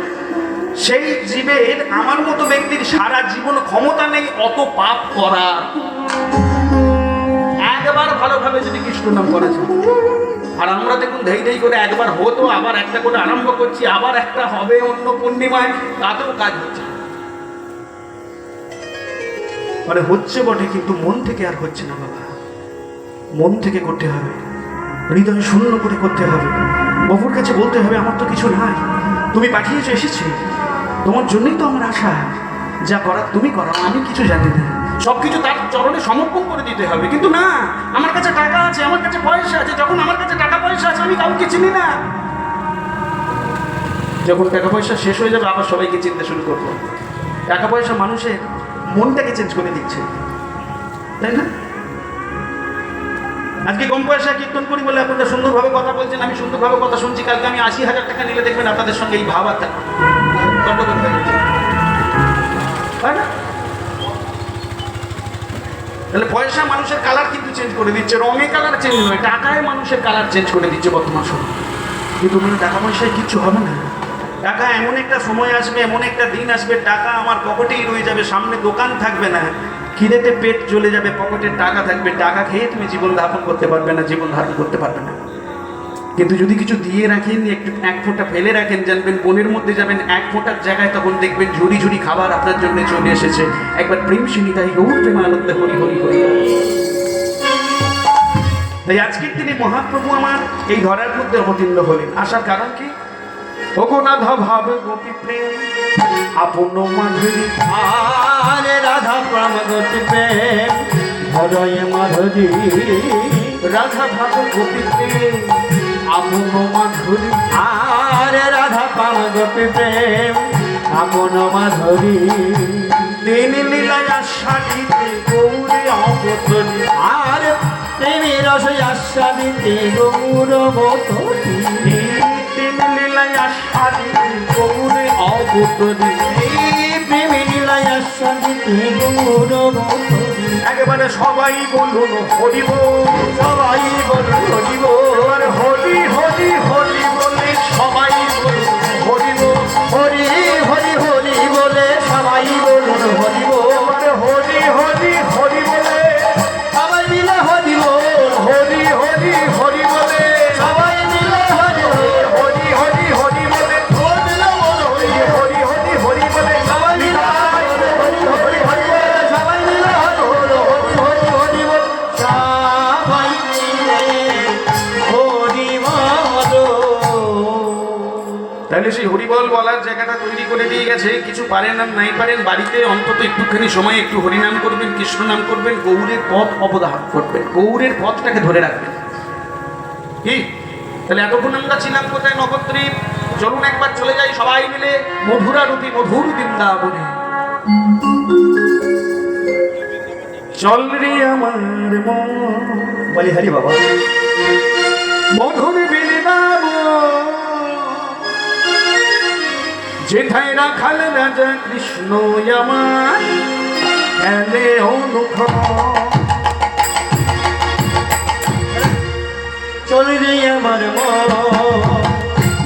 সেই জীবের, আমার মতো ব্যক্তির সারা জীবন ক্ষমতা নেই অত পাপ করা। একবার ভালোভাবে যদি কৃষ্ণ নাম করা যায়, আর আমরা দেখুন ধেই ধেই করে একবার হতো, আবার একটা করে আরম্ভ করছি, আবার একটা হবে অন্য পূর্ণিমায়, তাতেও কাজ হচ্ছে মানে হচ্ছে বটে, কিন্তু মন থেকে আর হচ্ছে না বাবা। মন থেকে করতে হবে, হৃদয় শূন্য করে করতে হবে। বাবুর কাছে বলতে হবে আমার তো কিছু নাই, তুমি পাঠিয়েছো, এসেছি, তোমার জন্যই তো আমার আশা, যা করার তুমি করাও, আমি কিছু জানি না, সব কিছু তার চরণে সমর্পণ করে দিতে হবে। কিন্তু না, আমার কাছে টাকা আছে, আমার কাছে পয়সা আছে, যখন আমার কাছে টাকা পয়সা আছে আমি কাউকে চিনি না, যখন টাকা পয়সা শেষ হয়ে যাবে আবার সবাইকে চিনতে শুরু করবো। টাকা পয়সা মানুষের মনটাকে চেঞ্জ করে দিচ্ছে, তাই না? আজকে কম পয়সা কীর্তন করি বলে আপনারা সুন্দরভাবে কথা বলছেন, আমি সুন্দরভাবে কথা শুনছি, কালকে আমি 80,000 টাকা নিলে দেখবেন আপনাদের সঙ্গে এই ভাব আর থাকবে, তাই না? তাহলে পয়সা মানুষের কালার কিন্তু চেঞ্জ করে দিচ্ছে, রঙে কালার চেঞ্জ নয়, টাকায় মানুষের কালার চেঞ্জ করে দিচ্ছে বর্তমান সময়। কিন্তু মানে টাকা পয়সায় কিচ্ছু হবে না। টাকা এমন একটা সময় আসবে, এমন একটা দিন আসবে, টাকা আমার পকেটেই রয়ে যাবে, সামনে দোকান থাকবে না, খিদেতে পেট চলে যাবে, পকেটে টাকা থাকবে, টাকা খেয়ে তুমি জীবন ধারণ করতে পারবে না, জীবন ধারণ করতে পারবে না। কিন্তু যদি কিছু দিয়ে রাখেন, একটু এক ফোঁটা ফেলে রাখেন, জানবেন বনের মধ্যে যাবেন, এক ফোঁটার জায়গায় তখন দেখবেন ঝুড়ি ঝুড়ি খাবার আপনার জন্য চলে এসেছে। একবার প্রেম সিনিতাই গৌর প্রেমানন্দে হরি হরি হরি। তাই আজকের দিনে মহাপ্রভু আমার এই ধরার মধ্যে অবতীর্ণ হলেন। আসার কারণ কি? ভগনাথ ভাব গোপী প্রেম আপন মাধুরী। আরে রাধা প্রাম গতি প্রেম হৃদয়ে মাধুরী। রাধা ভাব গোপী প্রেম আপন মাধুরী। আরে রাধা প্রাম গতি প্রেম আপন মাধুরী। দিন লীলায় আস্বাদিতে গৌরে অবতরী। আর প্রেমের রস আস্বাদিতে গৌরবতী। দিন লীলায় আস্বাদিতে গৌরে অবতরী। প্রেমের লীলায় আস্বাদিতে গৌরবতী। একেবারে সবাই বলুন হরি বল, সবাই বলুন হরি এবার হরি হরি হরি বলে সবাই বলুন হরি বল। হরি হরি হরি বলে সবাই বলুন হরি এবারে হরি হরি হরি বলে সবাই মিলে হরি বল। হরি হরি হরি বলে সবাই মিলে হরি হরি হরি হরি বলে হরি হরি হরি বলে সবাই মিলে হরি হরি হরি বল। সবাই মিলে হরি হরি হরি বল। সবাই মিলে হরি বল। তাহলে সেই হরিবল বলার জায়গাটা তৈরি করে দিয়ে গেছে। কিছু পারেন আর নাই পারেন, বাড়িতে অন্তত একটুখানি সময় একটু হরিনাম করবেন, কৃষ্ণ নাম করবেন, গৌরের পথ অবধারণ করবেন, গৌরের পথটাকে ধরে রাখবেন। কি তাহলে এতক্ষণ আমরা ছিলাম কোথায়? নবদ্বীপ। চলুন একবার চলে যাই সবাই মিলে মধুরা রূপী মধুর বৃন্দাবনে। চল রে আমার মন বলি হরি বাবা। মধুর বৃন্দাবন, যেথায় রাখাল রাজা কৃষ্ণ আমার খেলে অনুখ। চল রে আমার মন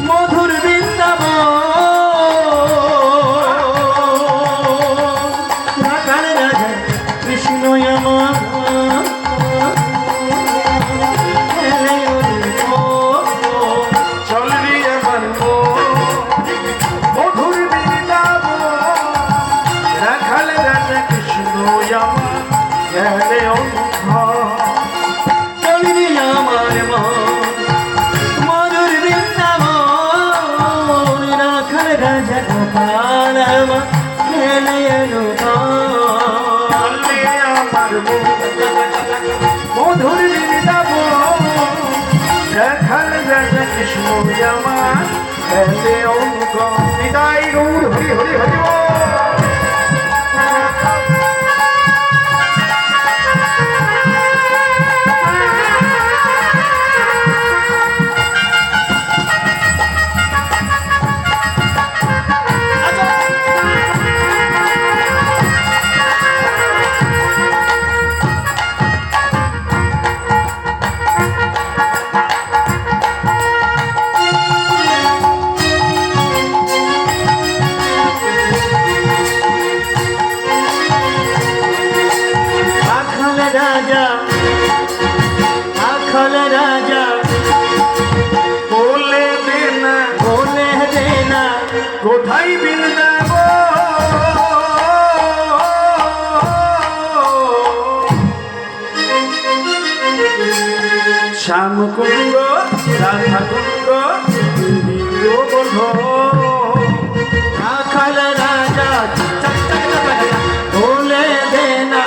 মধুর বৃন্দাবন। রাখাল রাজা কৃষ্ণ আমার খেলে অনুভব। চল রে আমার মধুর বৃন্দাবন, রাখাল রাজা কৃষ্ণ আমার খেলে অনুখ। চল রে আমার মন মধুর বৃন্দাবন। রাখাল রাজা গোপাল আমার খেলে অনুভব। চল রে আমার মধুর বৃন্দাবন, রাখাল রাজা কৃষ্ণ আমার খেলে অনুখ। নিতাই গৌর হরি হরি হরি বল। রাখাল রাজা বলে দেনা বলে দেনা কোথায় বৃন্দাবন। শ্যামকুণ্ড রাধাকুণ্ড বন্ধ। রাখাল রাজা বলে দেনা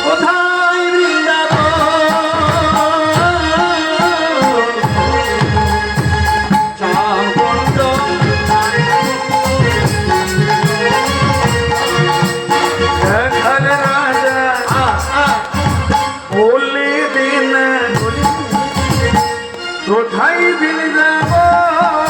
কোথায় বৃন্দাবন। শ্যামকুণ্ড রাখাল রাজা বলে দেনা কোথায় বৃন্দাবন।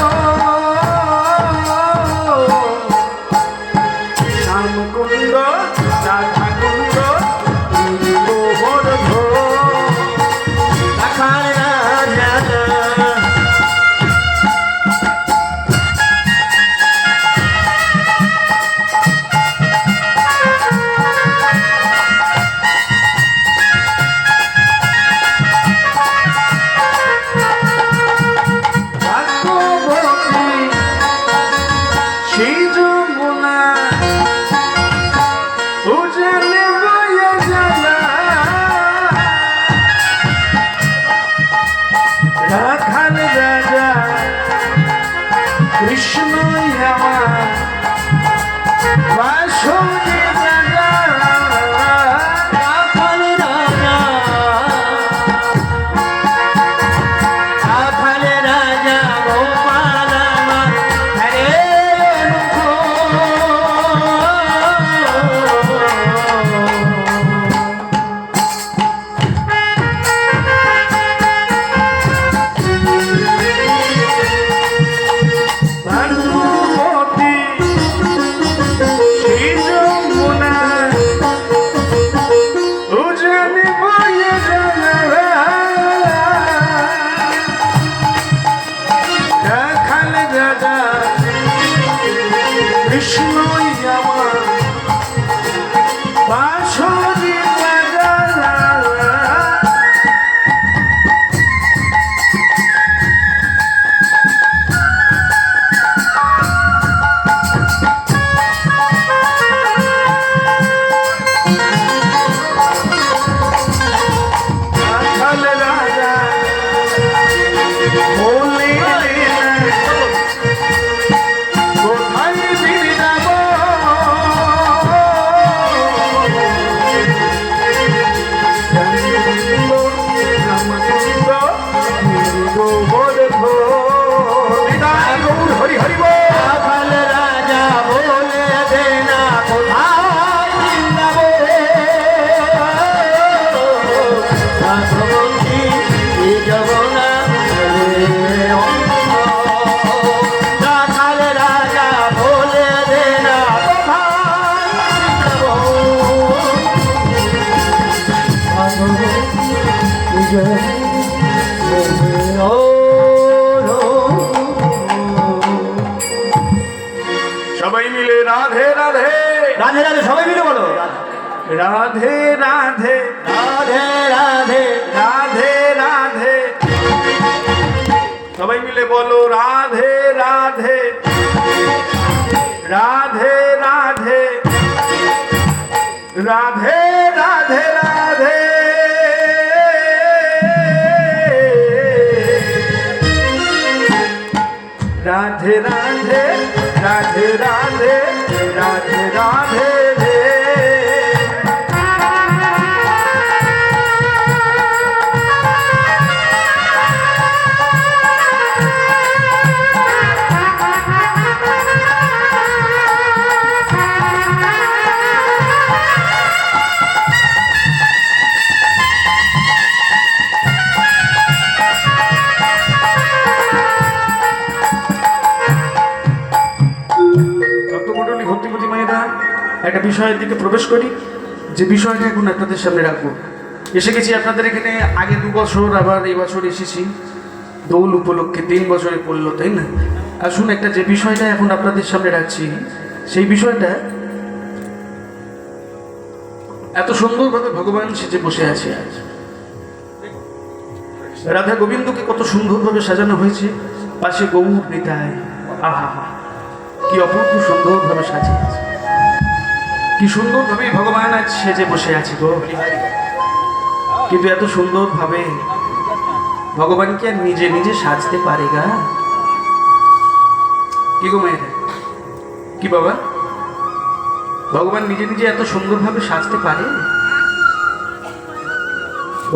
রাধে রাধে সবাই মিলে বলো রাধে রাধে রাধে রাধে রাধে রাধে সবাই মিলে বলো রাধে রাধে রাধে রাধে রাধে রাধে রাধে রাধে রাধে রাধে রাধে রাধে রাধে রে ভক্তমণ্ডলী ভক্তিমতী মায়েরা একটা বিষয়ের দিকে প্রবেশ করি, যে বিষয়টা এখন আপনাদের সামনে রাখবো। এসে গেছি আপনাদের এখানে আগে 2 বছর, আবার এই বছর এসেছি দোল উপলক্ষে 3 বছরে পড়লো, তাই না? আসুন একটা যে বিষয়টা এখন আপনাদের সামনে রাখছি, সেই বিষয়টা এত সুন্দরভাবে ভগবান সেজে বসে আছে আজ। রাধা গোবিন্দকে কত সুন্দরভাবে সাজানো হয়েছে, পাশে গৌর নিতাই, আহা হা কি অপূর্ব সুন্দরভাবে সাজিয়েছে, কি সুন্দরভাবে ভগবান আজ সেজে বসে আছে গো। কিন্তু এত সুন্দরভাবে ভগবান কি আর নিজে নিজে সাজতে পারে গা? কি গো মেয়েরা, কি বাবা, ভগবান নিজে নিজে এত সুন্দরভাবে সাজতে পারে?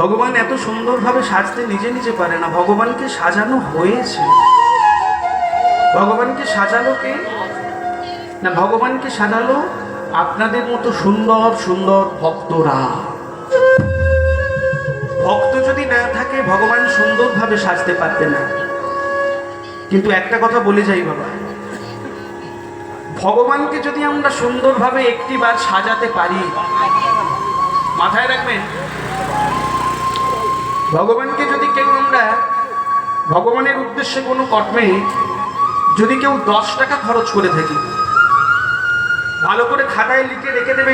ভগবান এত সুন্দরভাবে সাজতে নিজে নিজে পারে না, ভগবানকে সাজানো হয়েছে। ভগবানকে সাজালো কে? না, ভগবানকে সাজালো আপনাদের মতো সুন্দর সুন্দর ভক্তরা। ভক্ত যদি না থাকে ভগবান সুন্দরভাবে সাজতে পারতে না। কিন্তু একটা কথা বলে যাই বাবা, ভগবানকে যদি আমরা সুন্দরভাবে একটিবার সাজাতে পারি, মাথায় রাখবেন, ভগবানকে যদি কেউ আমরা ভগবানের উদ্দেশ্যে কোনো কর্মে যদি কেউ 10 টাকা খরচ করে থাকি, ভালো করে খাতায় লিখে রেখে দেবে